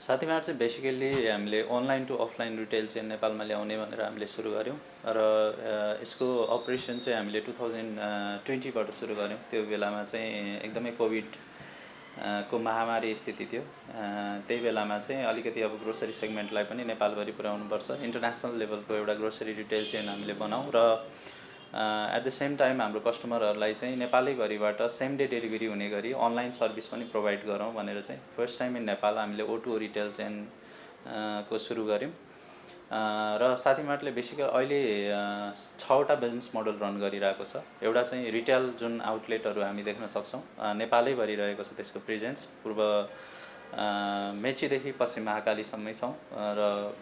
साथीमार्ट चाहिँ बेसिकल्ली हामीले online to offline retail चाहिँ नेपालमा ल्याउने भनेर हामीले सुरु गऱ्यौँ र यसको अपरेसन चाहिँ हामीले 2020बाट सुरु गऱ्यौँ। त्यो बेलामा चाहिँ एकदमै कोभिड को महामारी स्थिति थियो। त्यही बेलामा चाहिँ अलिकति अब ग्रोसरी सेगमेन्टलाई पनि नेपालभरि पुर्याउनुपर्छ, इन्टरनेसनल लेभलको एउटा ग्रोसरी रिटेल चेन हामीले बनाऊँ र एट द सेम टाइम हाम्रो कस्टमरहरूलाई चाहिँ नेपालैभरिबाट सेम डे डेलिभरी हुने गरी अनलाइन सर्भिस पनि प्रोभाइड गरौँ भनेर चाहिँ फर्स्ट टाइम इन नेपाल हामीले O2O रिटेल चेन को सुरु गऱ्यौँ। र साथीमार्टले बेसिकली अहिले 6वटा बिजनेस मोडल रन गरिरहेको छ। एउटा चाहिँ रिटेल जुन आउटलेटहरू हामी देख्न सक्छौँ, नेपालैभरि रहेको छ त्यसको प्रेजेन्स। पूर्व मेचीदेखि पश्चिम महाकालीसम्मै छौँ र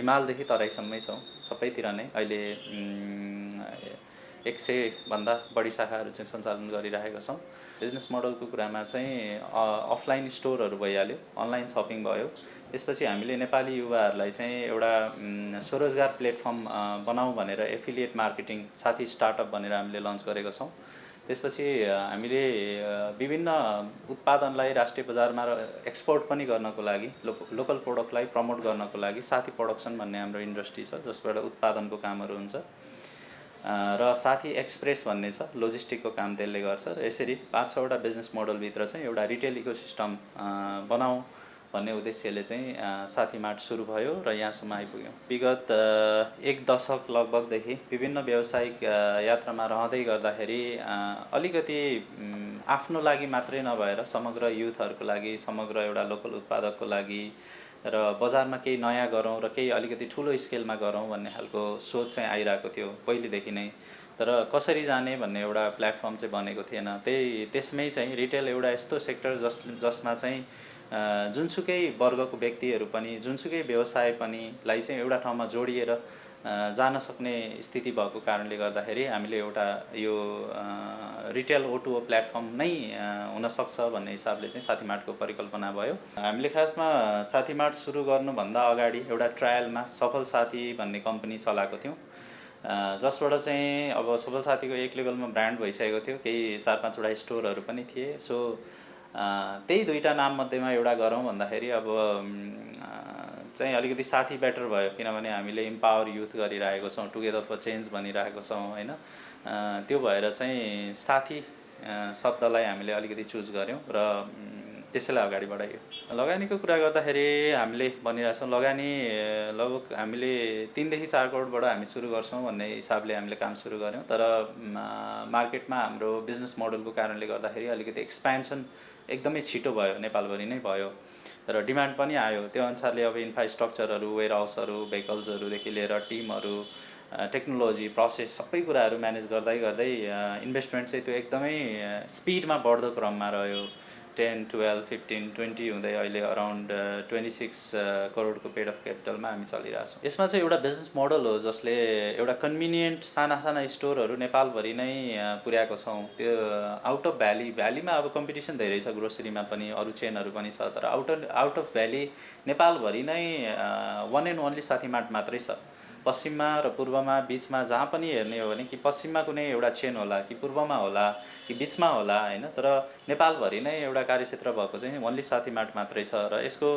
हिमालदेखि तराईसम्मै छौँ। सबैतिर नै अहिले 100 भन्दा बढी शाखाहरू चाहिँ सञ्चालन गरिरहेका छौँ। बिजनेस मोडलको कुरामा चाहिँ अफलाइन स्टोरहरू भइहाल्यो, अनलाइन सपिङ भयो। त्यसपछि हामीले नेपाली युवाहरूलाई चाहिँ एउटा स्वरोजगार प्लेटफर्म बनाऊँ भनेर एफिलिएट मार्केटिङ साथी स्टार्टअप भनेर हामीले लन्च गरेका छौँ। त्यसपछि हामीले विभिन्न उत्पादनलाई राष्ट्रिय बजारमा एक्सपोर्ट पनि गर्नको लागि, लोकल प्रोडक्टलाई प्रमोट गर्नको लागि साथी प्रोडक्सन भन्ने हाम्रो इन्डस्ट्री छ, जसबाट उत्पादनको कामहरू हुन्छ। र साथी एक्सप्रेस भन्ने छ, लोजिस्टिकको काम त्यसले गर्छ। र यसरी 5-6वटा बिजनेस मोडलभित्र चाहिँ एउटा रिटेल इकोसिस्टम बनाऊँ भन्ने उद्देश्यले चाहिँ साथी मार्ट सुरु भयो र यहाँसम्म आइपुग्यौँ। विगत 1 दशक लगभगदेखि विभिन्न व्यावसायिक यात्रामा रहँदै गर्दाखेरि अलिकति आफ्नो लागि मात्रै नभएर समग्र युथहरूको लागि, समग्र एउटा लोकल उत्पादकको लागि र बजारमा केही नयाँ गरौँ र केही अलिकति ठुलो स्केलमा गरौँ भन्ने खालको सोच चाहिँ आइरहेको थियो पहिलेदेखि नै। तर कसरी जाने भन्ने एउटा प्लेटफर्म चाहिँ बनेको थिएन। त्यसमै चाहिँ रिटेल एउटा यस्तो सेक्टर जसमा चाहिँ जुनसुकै वर्गको व्यक्तिहरू पनि, जुनसुकै व्यवसाय पनि लाई चाहिँ एउटा ठाउँमा जोडिएर जान सक्ने स्थिति भएको कारणले गर्दाखेरि हामीले एउटा यो रिटेल O2O प्लेटफर्म नै हुनसक्छ भन्ने हिसाबले चाहिँ साथी मार्टको परिकल्पना भयो। हामीले खासमा साथी मार्ट सुरु गर्नुभन्दा अगाडि एउटा ट्रायलमा सफल साथी भन्ने कम्पनी चलाएको थियौँ, जसबाट चाहिँ अब सफल साथीको एक लेभलमा ब्रान्ड भइसकेको थियो, केही 4-5वटा स्टोरहरू पनि थिए। सो त्यही दुईवटा नाम मध्येमा एउटा गरौँ भन्दाखेरि अब चाहिँ अलिकति साथी बेटर भयो, किनभने हामीले इम्पावर युथ गरिरहेको छौँ, टुगेदर फर चेन्ज भनिरहेको छौँ होइन। त्यो भएर चाहिँ साथी शब्दलाई हामीले अलिकति चुज गऱ्यौँ र त्यसैलाई अगाडि बढाइयो। लगानीको कुरा गर्दाखेरि हामीले भनिरहेछौँ, लगानी लगभग हामीले 3 देखि 4 करोडबाट हामी सुरु गर्छौँ भन्ने हिसाबले हामीले काम सुरु गऱ्यौँ। तर मार्केटमा हाम्रो बिजनेस मोडलको कारणले गर्दाखेरि अलिकति एक्सपेन्सन एकदमै छिटो भयो, नेपालभरि नै भयो र डिमान्ड पनि आयो। त्यो अनुसारले अब इन्फ्रास्ट्रक्चरहरू, वेयरहाउसहरू, भेहिकल्सहरूदेखि लिएर टिमहरू, टेक्नोलोजी, प्रोसेस सबै कुराहरू म्यानेज गर्दै गर्दै इन्भेस्टमेन्ट चाहिँ त्यो एकदमै स्पिडमा बढ्दो क्रममा रह्यो। 10, 12, 15, 20 हुँदै अहिले अराउन्ड 26 करोडको पेड अफ क्यापिटलमा हामी चलिरहेछौँ। यसमा चाहिँ एउटा बिजनेस मोडल हो जसले एउटा कन्भिनियन्ट साना स्टोरहरू नेपालभरि नै पुर्याएको छौँ। त्यो आउट अफ भ्यालीमा अब कम्पिटिसन धेरै छ, ग्रोसरीमा पनि अरू चेनहरू पनि छ। तर आउट अफ भ्याली नेपालभरि नै वान एन्ड ओन्ली साथी मार्ट मात्रै छ। पश्चिममा र पूर्वमा बिचमा जहाँ पनि हेर्ने हो भने कि पश्चिममा कुनै एउटा चेन होला, कि पूर्वमा होला, कि बिचमा होला होइन। तर नेपालभरि नै एउटा कार्यक्षेत्र भएको चाहिँ ओन्ली साथी मार्ट मात्रै छ। र यसको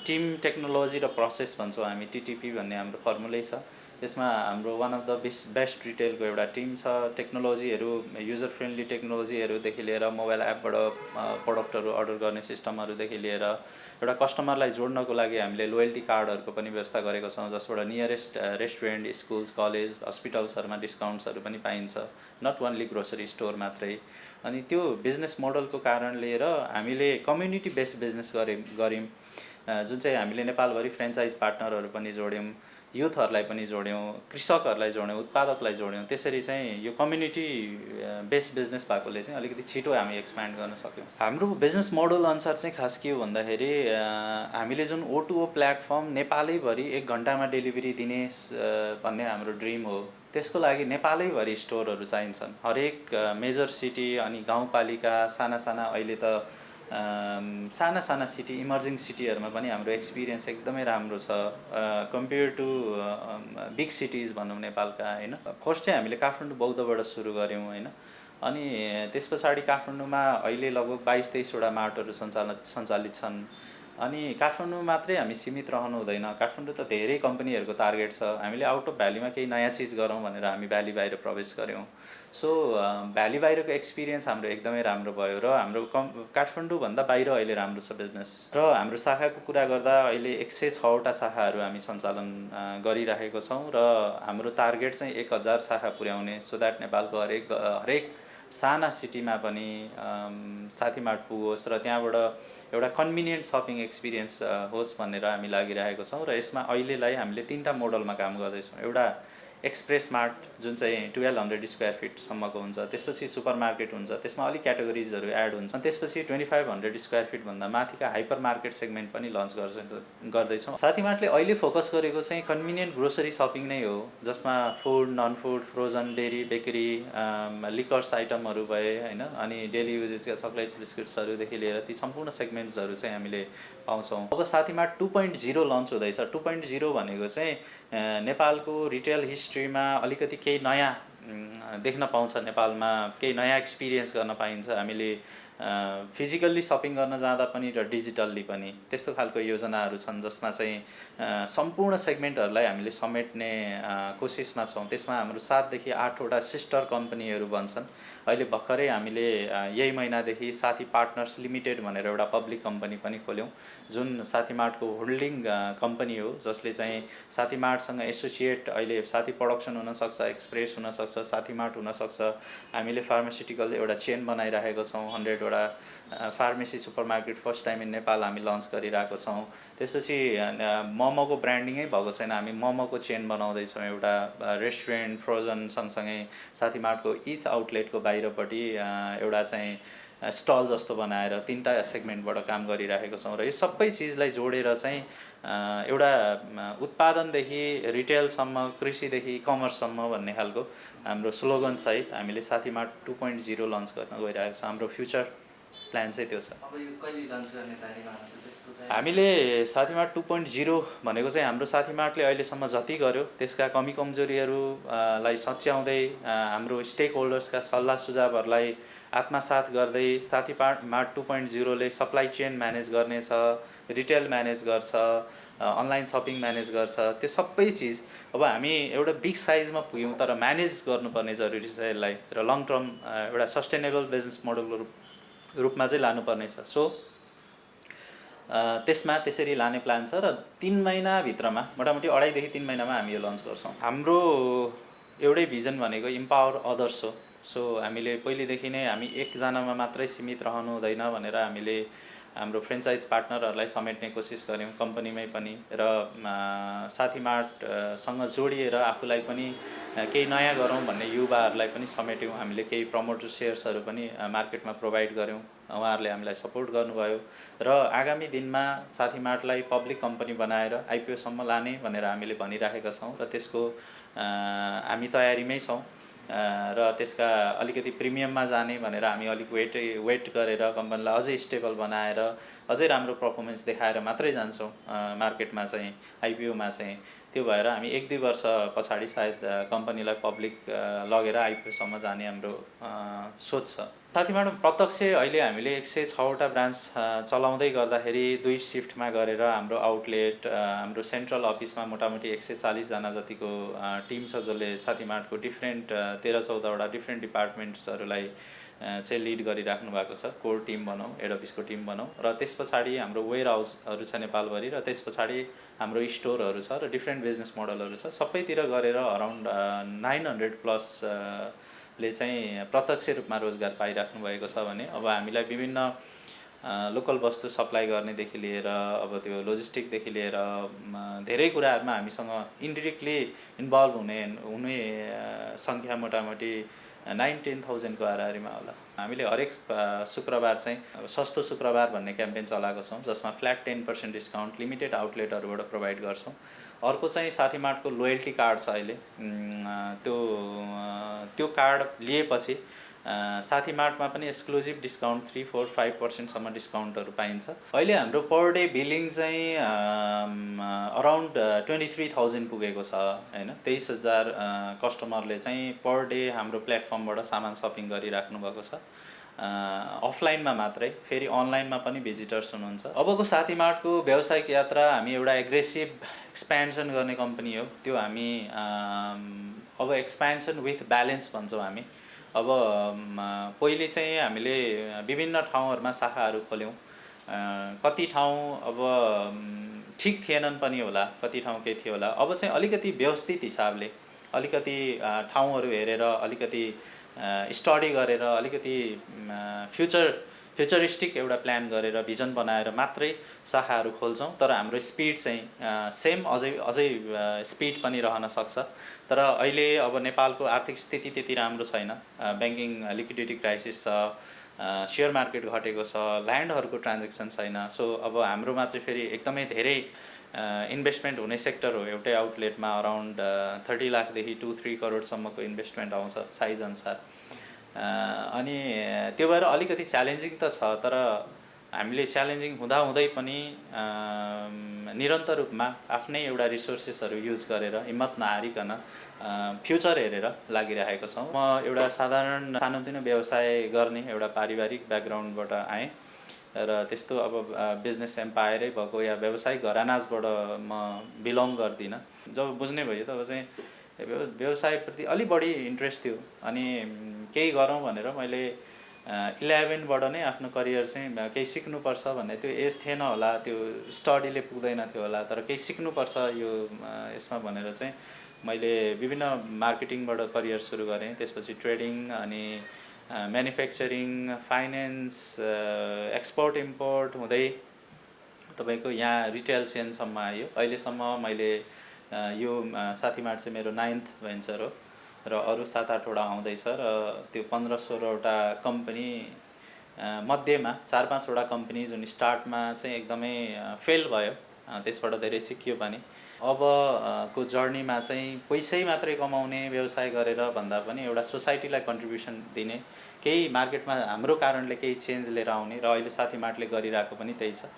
टिम, टेक्नोलोजी र प्रोसेस भन्छौँ हामी, TTP भन्ने हाम्रो फर्मुलै छ। त्यसमा हाम्रो वान अफ द बेस्ट रिटेलको एउटा टिम छ। टेक्नोलोजीहरू, युजर फ्रेन्डली टेक्नोलोजीहरूदेखि लिएर मोबाइल एपबाट प्रडक्टहरू अर्डर गर्ने सिस्टमहरूदेखि लिएर एउटा कस्टमरलाई जोड्नको लागि हामीले लोयल्टी कार्डहरूको पनि व्यवस्था गरेको छौँ, जसबाट नियरेस्ट रेस्टुरेन्ट, स्कुल्स, कलेज, हस्पिटल्सहरूमा डिस्काउन्ट्सहरू पनि पाइन्छ, नट ओन्ली ग्रोसरी स्टोर मात्रै। अनि त्यो बिजनेस मोडलको कारणले र हामीले कम्युनिटी बेस्ड बिजनेस गऱ्यौँ, जुन चाहिँ हामीले नेपालभरि फ्रेन्चाइज पार्टनरहरू पनि जोड्यौँ, युथहरूलाई पनि जोड्यौँ, कृषकहरूलाई जोड्यौँ, उत्पादकलाई जोड्यौँ। त्यसरी चाहिँ यो कम्युनिटी बेस्ड बिजनेस भएकोले चाहिँ अलिकति छिटो हामी एक्सप्यान्ड गर्न सक्यौँ। हाम्रो बिजनेस मोडल अनुसार चाहिँ खास के हो भन्दाखेरि हामीले जुन O2O प्लेटफर्म नेपालैभरि 1 घन्टामा डेलिभरी दिने भन्ने हाम्रो ड्रिम हो। त्यसको लागि नेपालैभरि स्टोरहरू चाहिन्छन्, हरेक मेजर सिटी अनि गाउँपालिका, साना अहिले त साना सिटी, इमर्जिङ सिटीहरूमा पनि हाम्रो एक्सपिरियन्स एकदमै राम्रो छ कम्पेयर टु बिग सिटिज भनौँ नेपालका होइन। फर्स्ट चाहिँ हामीले काठमाडौँ बौद्धबाट सुरु गऱ्यौँ होइन। अनि त्यस पछाडि काठमाडौँमा अहिले लगभग 22-23वटा मार्टहरू सञ्चालित छन्। अनि काठमाडौँ मात्रै हामी सीमित रहनु हुँदैन। काठमाडौँ त धेरै कम्पनीहरूको टार्गेट छ। हामीले आउट अफ भ्यालीमा केही नयाँ चिज गरौँ भनेर हामी भ्याली बाहिर प्रवेश गऱ्यौँ। सो भ्याली बाहिरको एक्सपिरियन्स हाम्रो एकदमै राम्रो भयो र हाम्रो काठमाडौँभन्दा बाहिर अहिले राम्रो छ बिजनेस। र हाम्रो शाखाको कुरा गर्दा अहिले 106वटा शाखाहरू हामी सञ्चालन गरिरहेको छौँ र हाम्रो टार्गेट चाहिँ 1000 शाखा पुर्याउने, सो द्याट नेपालको हरेक साना सिटीमा पनि साथी मार्ट पुगोस् र त्यहाँबाट एउटा कन्भिनियन्ट सपिङ एक्सपिरियन्स होस् भनेर हामी लागिरहेको छौँ। र यसमा अहिलेलाई हामीले 3टा मोडलमा काम गर्दैछौँ। एउटा एक्सप्रेस मार्ट जुन चाहिँ 1200 स्क्वायर फिटसम्मको हुन्छ, त्यसपछि सुपर मार्केट हुन्छ, त्यसमा अलिक क्याटेगोरिजहरू एड हुन्छ, अनि त्यसपछि 2500 स्क्वायर फिटभन्दा माथिका हाइपर मार्केट सेगमेन्ट पनि लन्च गर्दैछौँ। साथी मार्टले अहिले फोकस गरेको चाहिँ कन्भिनियन्ट ग्रोसरी सपिङ नै हो, जसमा food, non food, frozen, dairy, bakery, liquors आइटमहरू भए होइन, अनि डेली युजेसका चक्लेट्स, बिस्कुट्सहरूदेखि लिएर ती सम्पूर्ण सेगमेन्ट्सहरू चाहिँ हामीले पाउँछौँ। अब साथी मार्ट 2.0 लन्च हुँदैछ। 2.0 भनेको चाहिँ नेपालको रिटेल हिस्ट्रीमा अलिकति केही नयाँ देख्न पाउँछ। नेपालमा केही नयाँ एक्सपिरियन्स गर्न पाइन्छ। हामीले फिजिकल्ली सपिङ गर्न जाँदा पनि र डिजिटल्ली पनि त्यस्तो खालको योजनाहरू छन्, जसमा चाहिँ सम्पूर्ण सेगमेन्टहरूलाई हामीले समेट्ने कोसिसमा छौँ। त्यसमा हाम्रो 7 देखि 8वटा सिस्टर कम्पनीहरू बन्छन्। अहिले भर्खरै हामीले यही महिनादेखि साथी पार्टनर्स लिमिटेड भनेर एउटा पब्लिक कम्पनी पनि खोल्यौँ, जुन साथी मार्टको होल्डिङ कम्पनी हो, जसले चाहिँ साथी मार्टसँग एसोसिएट अहिले साथी प्रोडक्सन हुनसक्छ, एक्सप्रेस हुनसक्छ, साथी मार्ट हुनसक्छ। हामीले फार्मास्युटिकल एउटा चेन बनाइरहेको छौँ। 100वटा pharmacy super market first time in Nepal हामी लन्च गरिरहेको छौँ। त्यसपछि मोमोको ब्रान्डिङै भएको छैन, हामी मोमोको चेन बनाउँदैछौँ। एउटा रेस्टुरेन्ट, फ्रोजन सँगसँगै साथी मार्टको इच आउटलेटको बाहिरपट्टि एउटा चाहिँ स्टल जस्तो बनाएर 3टा सेगमेन्टबाट काम गरिरहेको छौँ। र यो सबै चिजलाई जोडेर चाहिँ एउटा उत्पादनदेखि रिटेलसम्म, कृषिदेखि कमर्ससम्म भन्ने खालको हाम्रो स्लोगनसहित हामीले साथी मार्ट 2.0 लन्च गर्न गइरहेको छ। हाम्रो फ्युचर प्लान चाहिँ त्यो छ। अब यो कहिले लन्च गर्ने बारेमा त्यस्तो हामीले साथी मार्ट 2.0 भनेको चाहिँ हाम्रो साथी मार्टले अहिलेसम्म जति गर्यो त्यसका कमी कमजोरीहरूलाई सच्याउँदै, हाम्रो स्टेक होल्डर्सका सल्लाह सुझावहरूलाई आत्मसात गर्दै साथी मार्ट 2.0ले सप्लाई चेन म्यानेज गर्नेछ, रिटेल म्यानेज गर्छ, अनलाइन सपिङ म्यानेज गर्छ। त्यो सबै चिज अब हामी एउटा बिग साइजमा पुग्यौँ, तर म्यानेज गर्नुपर्ने जरुरी छ यसलाई, र लङ टर्म एउटा सस्टेनेबल बिजनेस मोडलको रूपमा चाहिँ लानुपर्ने छ। सो त्यसमा त्यसरी लाने प्लान छ र 3 महिनाभित्रमा, मोटामोटी 2.5 देखि 3 महिनामा हामी यो लन्च गर्छौँ। हाम्रो एउटै भिजन भनेको इम्पावर अदर्स हो। सो हामीले पहिलेदेखि नै हामी एकजनामा मात्रै सीमित रहनु हुँदैन भनेर हामीले हाम्रो फ्रेन्चाइज पार्टनरहरूलाई समेट्ने कोसिस गऱ्यौँ कम्पनीमै पनि, र साथी मार्टसँग जोडिएर आफूलाई पनि केही नयाँ गरौँ भन्ने युवाहरूलाई पनि समेट्यौँ। हामीले केही प्रमोटर सेयर्सहरू पनि मार्केटमा प्रोभाइड गऱ्यौँ, उहाँहरूले हामीलाई सपोर्ट गर्नुभयो। र आगामी दिनमा साथी मार्टलाई पब्लिक कम्पनी बनाएर आइपिओसम्म लाने भनेर हामीले भनिराखेका छौँ, र त्यसको हामी तयारीमै छौँ। र त्यसका अलिकति प्रिमियममा जाने भनेर हामी अलिक वेट गरेर कम्पनीलाई अझै स्टेबल बनाएर अझै राम्रो पर्फर्मेन्स देखाएर मात्रै जान्छौँ मार्केटमा चाहिँ, आइपिओमा चाहिँ। त्यो भएर हामी 1-2 वर्ष पछाडि सायद कम्पनीलाई पब्लिक लगेर आइपिओसम्म जाने हाम्रो सोच छ। साथी मार्ट प्रत्यक्ष अहिले हामीले 106वटा ब्रान्च चलाउँदै गर्दाखेरि 2 सिफ्टमा गरेर हाम्रो आउटलेट, हाम्रो सेन्ट्रल अफिसमा मोटामोटी 140जना जतिको टिम छ, जसले साथी मार्टको डिफ्रेन्ट 13-14वटा डिफ्रेन्ट डिपार्टमेन्ट्सहरूलाई चाहिँ लिड गरिराख्नु भएको छ। कोर टिम भनौँ, हेड अफिसको टिम भनौँ, र त्यस पछाडि हाम्रो वेयर हाउसहरू छ नेपालभरि, र त्यस पछाडि हाम्रो स्टोरहरू छ, र डिफ्रेन्ट बिजनेस मोडलहरू छ। सबैतिर गरेर अराउन्ड 900+ ले चाहिँ प्रत्यक्ष रूपमा रोजगार पाइराख्नु भएको छ भने, अब हामीलाई विभिन्न लोकल वस्तु सप्लाई गर्नेदेखि लिएर अब त्यो लोजिस्टिकदेखि लिएर धेरै कुराहरूमा हामीसँग इन्डिरेक्टली इन्भल्भ हुने सङ्ख्या मोटामोटी 9-10,000को हाराहारीमा होला। हामीले हरेक शुक्रबार चाहिँ सस्तो शुक्रबार भन्ने क्याम्पेन चलाएको छौँ, जसमा फ्ल्याट 10% डिस्काउन्ट लिमिटेड आउटलेटहरूबाट प्रोभाइड गर्छौँ। अर्को चाहिँ साथी मार्टको लोयल्टी कार्ड छ अहिले। त्यो कार्ड लिएपछि साथी मार्टमा पनि एक्सक्लुजिभ डिस्काउन्ट 3, 4, 5%सम्म डिस्काउन्टहरू पाइन्छ। अहिले हाम्रो पर डे बिलिङ चाहिँ अराउन्ड 23,000 पुगेको छ हैन। 23,000 कस्टमरले चाहिँ पर डे हाम्रो प्लेटफर्मबाट सामान सपिङ गरिराख्नु भएको छ। अफलाइनमा मात्रै, फेरि अनलाइनमा पनि भिजिटर्स हुनुहुन्छ। अबको साथी मार्टको व्यावसायिक यात्रा हामी एउटा एग्रेसिभ एक्सपेन्सन गर्ने कम्पनी हो। त्यो हामी अब एक्सपेन्सन विथ ब्यालेन्स भन्छौँ हामी। अब पहिले चाहिँ हामीले विभिन्न ठाउँहरूमा शाखाहरू खोल्यौँ। कति ठाउँ अब ठिक थिएनन् पनि होला, कति ठाउँ के थियो होला। अब चाहिँ अलिकति व्यवस्थित हिसाबले, अलिकति ठाउँहरू हेरेर, अलिकति स्टडी गरेर, अलिकति फ्युचरिस्टिक एउटा प्लान गरेर, भिजन बनाएर मात्रै शाखाहरू खोल्छौँ। तर हाम्रो स्पिड चाहिँ सेम अझै स्पिड पनि रहन सक्छ। तर अहिले अब नेपालको आर्थिक स्थिति त्यति राम्रो छैन। ब्याङ्किङ लिक्विडिटी क्राइसिस छ, सेयर मार्केट घटेको छ, ल्यान्डहरूको ट्रान्जेक्सन छैन। सो अब हाम्रोमा चाहिँ फेरि एकदमै धेरै इन्भेस्टमेन्ट हुने सेक्टर हो। एउटै आउटलेटमा अराउन्ड 30 लाखदेखि 2-3 करोडसम्मको इन्भेस्टमेन्ट आउँछ साइज अनुसार। अनि त्यो भएर अलिकति च्यालेन्जिङ त छ, तर हामीले च्यालेन्जिङ हुँदाहुँदै पनि निरन्तर रूपमा आफ्नै एउटा रिसोर्सेसहरू युज गरेर, हिम्मत नहारिकन फ्युचर हेरेर लागिरहेको छौँ। म एउटा साधारण सानोतिनो व्यवसाय गर्ने एउटा पारिवारिक ब्याकग्राउन्डबाट आएँ र त्यस्तो अब बिजनेस एम्पायरै भएको या व्यावसायिक घरानाजबाट म बिलोङ गर्दिनँ। जब बुझ्ने भयो तब चाहिँ व्यवसायप्रति अलि बढी इन्ट्रेस्ट थियो। अनि केही गरौँ भनेर मैले 11बाट नै आफ्नो करियर चाहिँ केही सिक्नुपर्छ भन्ने त्यो एज थिएन होला, त्यो स्टडीले पुग्दैन थियो होला, तर केही सिक्नुपर्छ यो यसमा भनेर चाहिँ मैले विभिन्न मार्केटिङबाट करियर सुरु गरेँ। त्यसपछि ट्रेडिङ, अनि म्यानुफ्याक्चरिङ, फाइनेन्स, एक्सपोर्ट इम्पोर्ट हुँदै तपाईँको यहाँ रिटेल चेनसम्म आयो। अहिलेसम्म मैले यो साथी मार्ट चाहिँ मेरो 9th भेन्चर हो र अरू 7-8वटा आउँदैछ र त्यो 15-16वटा कम्पनी मध्येमा 4-5वटा कम्पनी जुन स्टार्टमा चाहिँ एकदमै फेल भयो, त्यसबाट धेरै सिकियो पनि। अब को जर्नीमा चाहिँ पैसै मात्रै कमाउने व्यवसाय गरेर भन्दा पनि एउटा सोसाइटीलाई कन्ट्रिब्युसन दिने, केही मार्केटमा हाम्रो कारणले केही चेन्ज लिएर आउने, र अहिले साथी मार्टले गरिरहेको पनि त्यही छ।